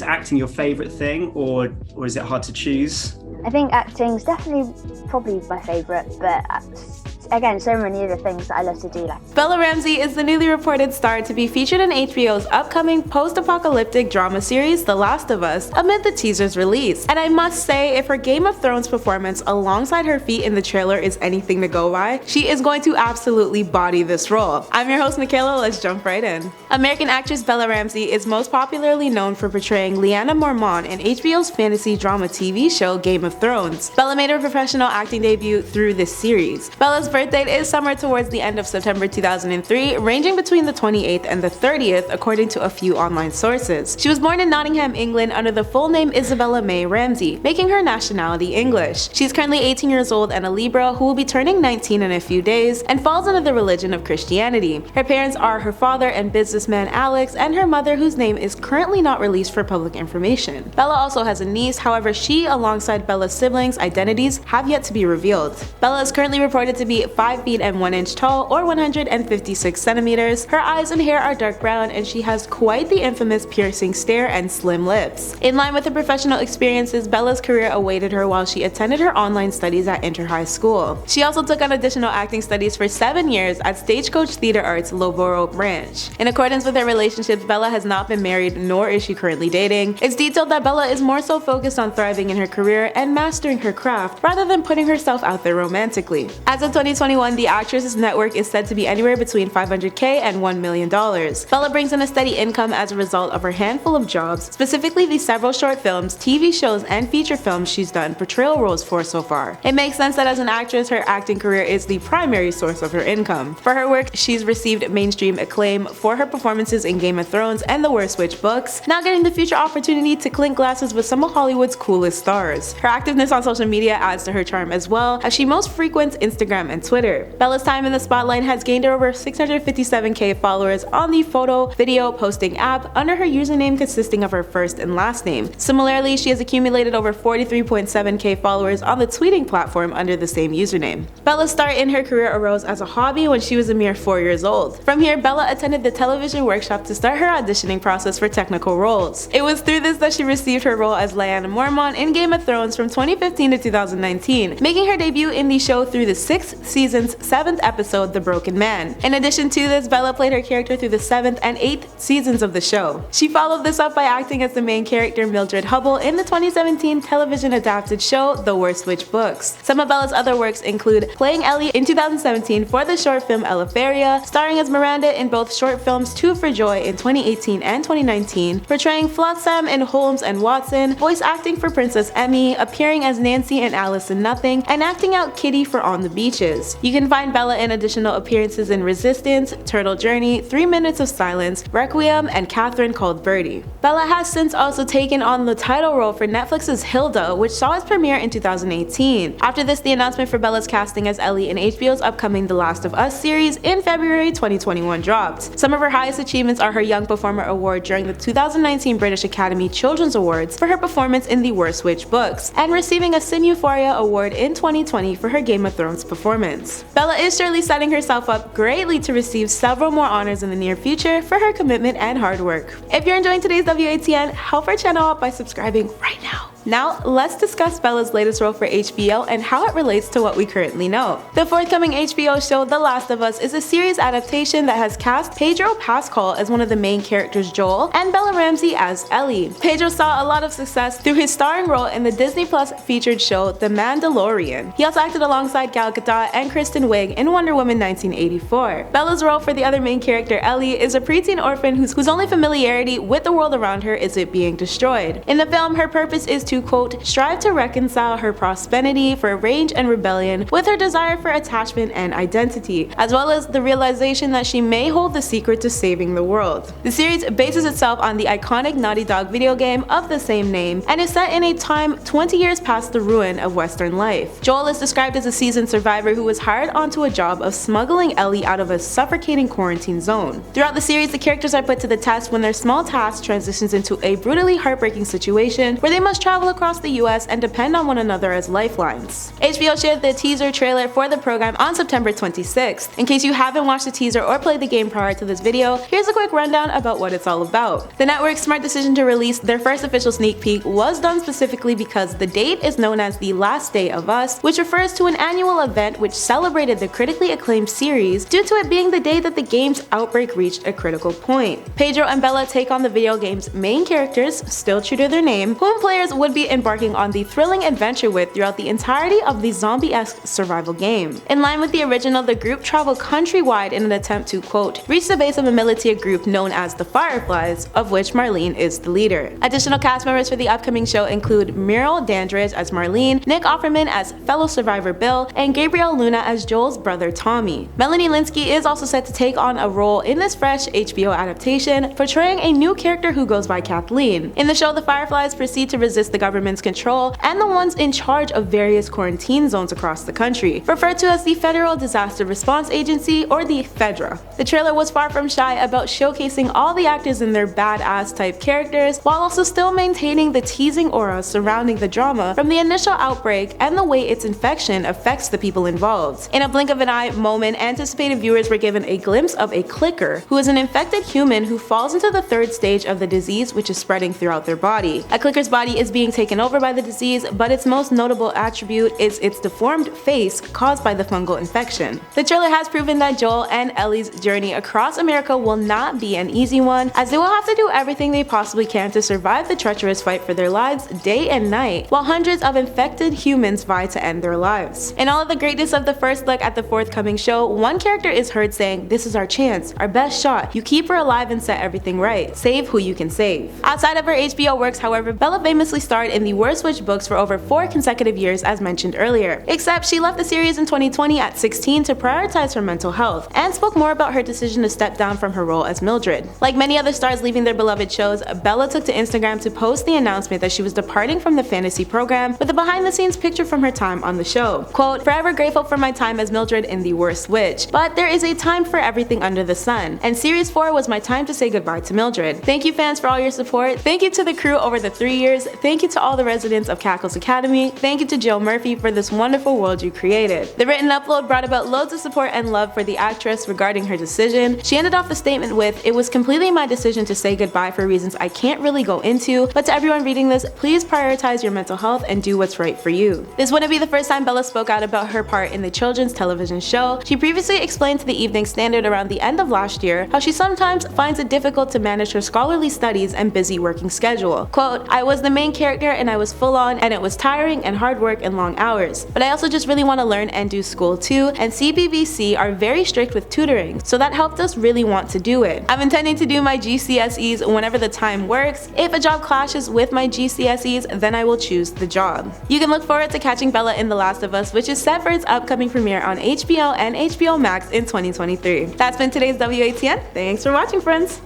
acting your favourite thing, or is it hard to choose? I think acting's definitely probably my favourite, but again, so many other things that I love to do. Bella Ramsey is the newly reported star to be featured in HBO's upcoming post-apocalyptic drama series, The Last of Us, amid the teaser's release. And I must say, if her Game of Thrones performance alongside her feat in the trailer is anything to go by, she is going to absolutely body this role. I'm your host, Michaela. Let's jump right in. American actress Bella Ramsey is most popularly known for portraying Lyanna Mormont in HBO's fantasy drama TV show Game of Thrones. Bella made her professional acting debut through this series. Bella's birth date is somewhere towards the end of September 2003, ranging between the 28th and the 30th according to a few online sources. She was born in Nottingham, England under the full name Isabella May Ramsey, making her nationality English. She's currently 18 years old and a Libra who will be turning 19 in a few days and falls under the religion of Christianity. Her parents are her father and businessman Alex, and her mother, whose name is currently not released for public information. Bella also has a niece, however she, alongside Bella's siblings' identities have yet to be revealed. Bella is currently reported to be 5 feet and 1 inch tall, or 156 centimeters. Her eyes and hair are dark brown, and she has quite the infamous piercing stare and slim lips. In line with her professional experiences, Bella's career awaited her while she attended her online studies at Inter High School. She also took on additional acting studies for 7 years at Stagecoach Theatre Arts Loughborough branch. In accordance with her relationships, Bella has not been married, nor is she currently dating. It's detailed that Bella is more so focused on thriving in her career and mastering her craft rather than putting herself out there romantically. As of 2021, the actress's net worth is said to be anywhere between $500K and $1 million. Bella brings in a steady income as a result of her handful of jobs, specifically the several short films, TV shows, and feature films she's done portrayal roles for so far. It makes sense that as an actress, her acting career is the primary source of her income. For her work, she's received mainstream acclaim for her performances in Game of Thrones and the Worst Witch books, now getting the future opportunity to clink glasses with some of Hollywood's coolest stars. Her activeness on social media adds to her charm as well, as she most frequents Instagram and Twitter. Bella's time in the spotlight has gained her over 657K followers on the photo video posting app under her username consisting of her first and last name. Similarly, she has accumulated over 43.7K followers on the tweeting platform under the same username. Bella's start in her career arose as a hobby when she was a mere 4 years old. From here, Bella attended the television workshop to start her auditioning process for technical roles. It was through this that she received her role as Lyanna Mormont in Game of Thrones from 2015 to 2019, making her debut in the show through the 6th season's 7th episode, The Broken Man. In addition to this, Bella played her character through the 7th and 8th seasons of the show. She followed this up by acting as the main character Mildred Hubble in the 2017 television adapted show The Worst Witch books. Some of Bella's other works include playing Ellie in 2017 for the short film Ellifaria, starring as Miranda in both short films Two for Joy in 2018 and 2019, portraying Flotsam in Holmes and Watson, voice acting for Princess Emmy, appearing as Nancy and Alice in Nothing, and acting out Kitty for On the Beaches. You can find Bella in additional appearances in Resistance, Turtle Journey, 3 Minutes of Silence, Requiem, and Catherine Called Birdie. Bella has since also taken on the title role for Netflix's Hilda, which saw its premiere in 2018. After this, the announcement for Bella's casting as Ellie in HBO's upcoming The Last of Us series in February 2021 dropped. Some of her highest achievements are her Young Performer Award during the 2019 British Academy Children's Awards for her performance in The Worst Witch books, and receiving a Cine Euphoria Award in 2020 for her Game of Thrones performance. Bella is surely setting herself up greatly to receive several more honors in the near future for her commitment and hard work. If you're enjoying today's WATN, help our channel out by subscribing right now. Now, let's discuss Bella's latest role for HBO and how it relates to what we currently know. The forthcoming HBO show The Last of Us is a series adaptation that has cast Pedro Pascal as one of the main characters Joel and Bella Ramsey as Ellie. Pedro saw a lot of success through his starring role in the Disney Plus featured show The Mandalorian. He also acted alongside Gal Gadot and Kristen Wiig in Wonder Woman 1984. Bella's role for the other main character Ellie is a preteen orphan whose only familiarity with the world around her is it being destroyed. In the film, her purpose is to, quote, strive to reconcile her prosperity for rage and rebellion with her desire for attachment and identity, as well as the realization that she may hold the secret to saving the world. The series bases itself on the iconic Naughty Dog video game of the same name and is set in a time 20 years past the ruin of Western life. Joel is described as a seasoned survivor who was hired onto a job of smuggling Ellie out of a suffocating quarantine zone. Throughout the series, the characters are put to the test when their small task transitions into a brutally heartbreaking situation where they must travel travel across the US and depend on one another as lifelines. HBO shared the teaser trailer for the program on September 26th. In case you haven't watched the teaser or played the game prior to this video, here's a quick rundown about what it's all about. The network's smart decision to release their first official sneak peek was done specifically because the date is known as the Last Day of Us, which refers to an annual event which celebrated the critically acclaimed series due to it being the day that the game's outbreak reached a critical point. Pedro and Bella take on the video game's main characters, still true to their name, whom players would be embarking on the thrilling adventure with throughout the entirety of the zombie-esque survival game. In line with the original, the group traveled countrywide in an attempt to, quote, reach the base of a militia group known as the Fireflies, of which Marlene is the leader. Additional cast members for the upcoming show include Muriel Dandridge as Marlene, Nick Offerman as fellow survivor Bill, and Gabriel Luna as Joel's brother Tommy. Melanie Lynskey is also set to take on a role in this fresh HBO adaptation, portraying a new character who goes by Kathleen. In the show, the Fireflies proceed to resist the government's control and the ones in charge of various quarantine zones across the country, referred to as the Federal Disaster Response Agency, or the FEDRA. The trailer was far from shy about showcasing all the actors in their badass type characters, while also still maintaining the teasing aura surrounding the drama from the initial outbreak and the way its infection affects the people involved. In a blink of an eye moment, anticipated viewers were given a glimpse of a clicker, who is an infected human who falls into the third stage of the disease, which is spreading throughout their body. A clicker's body is being taken over by the disease, but its most notable attribute is its deformed face caused by the fungal infection. The trailer has proven that Joel and Ellie's journey across America will not be an easy one, as they will have to do everything they possibly can to survive the treacherous fight for their lives day and night, while hundreds of infected humans vie to end their lives. In all of the greatness of the first look at the forthcoming show, one character is heard saying, "This is our chance, our best shot. You keep her alive and set everything right. Save who you can save." Outside of her HBO works, however, Bella famously starred in the Worst Witch books for over 4 consecutive years, as mentioned earlier. Except she left the series in 2020 at 16 to prioritize her mental health, and spoke more about her decision to step down from her role as Mildred. Like many other stars leaving their beloved shows, Bella took to Instagram to post the announcement that she was departing from the fantasy program with a behind-the-scenes picture from her time on the show. Quote, "Forever grateful for my time as Mildred in The Worst Witch, but there is a time for everything under the sun, and Series 4 was my time to say goodbye to Mildred. Thank you fans for all your support. Thank you to the crew over the 3 years. Thank you to all the residents of Cackles Academy. Thank you to Jill Murphy for this wonderful world you created." The written upload brought about loads of support and love for the actress regarding her decision. She ended off the statement with, "It was completely my decision to say goodbye for reasons I can't really go into, but to everyone reading this, please prioritize your mental health and do what's right for you." This wouldn't be the first time Bella spoke out about her part in the children's television show. She previously explained to the Evening Standard around the end of last year how she sometimes finds it difficult to manage her scholarly studies and busy working schedule. Quote, "I was the main character and I was full on, and it was tiring and hard work and long hours, but I also just really want to learn and do school too, and CBBC are very strict with tutoring, so that helped us really want to do it. I'm intending to do my GCSEs whenever the time works. If a job clashes with my GCSEs, then I will choose the job." You can look forward to catching Bella in The Last of Us, which is set for its upcoming premiere on HBO and HBO Max in 2023. That's been today's WATN. Thanks for watching, friends.